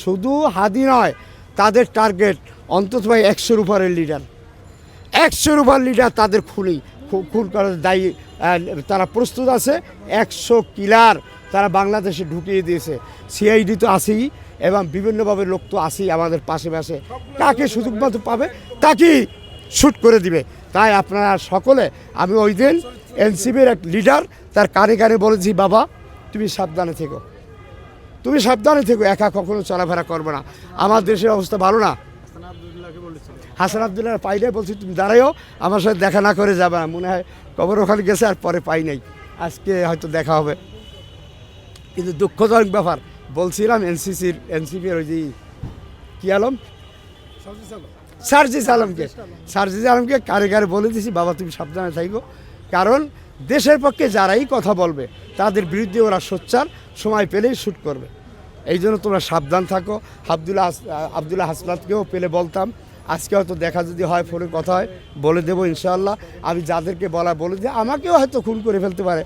শুধু হাদি নয়, তাদের টার্গেট অন্তত 100-র উপরের লিডার, 100-র উপর লিডার তাদের খুন করার দায়ী তারা প্রস্তুত আছে। 100 কিলার তারা বাংলাদেশে ঢুকিয়ে দিয়েছে। সিআইডি তো আছেই এবং বিভিন্নভাবে লোক তো আছেই আমাদের পাশে পাশে, কাকে সুযোগ মতো পাবে তাকেই শ্যুট করে দিবে। তাই আপনারা সকলে, আমি ওই দিন এনসিপির এক লিডার তার কানে কানে বলেছি, বাবা তুমি সাবধানে থেকো, তুমি সাবধানে থেকো, একা কখনো চলাফেরা করবে না, আমার দেশের অবস্থা ভালো না। হাসান আবদুল্লাহ পাইলে বলছি তুমি দাঁড়াইও, আমার সাথে দেখা না করে যাবে না, মনে হয় কবর ওখানে গেছে আর পরে পাই নাই, আজকে হয়তো দেখা হবে। কিন্তু দুঃখজনক ব্যাপার, বলছিলাম এনসিপির ওই যে কি আলম, সার্জিস আলমকে কারে কারে বলে দিয়েছি, বাবা তুমি সাবধানে থাকো, কারণ দেশের পক্ষে যারাই কথা বলবে তাদের বিরুদ্ধে ওরা সোচ্চার, সময় পেলেই শ্যুট করবে। এই জন্য তোমরা সাবধান থাকো। আবদুল্লাহ হাসনাতকেও পেলে বলতাম, আজকে হয়তো দেখা যদি হয়, ফোনে কথা হয়, বলে দেবো ইনশাআল্লাহ। আমি যাদেরকে বলা বলে দিই, আমাকেও হয়তো খুন করে ফেলতে পারে,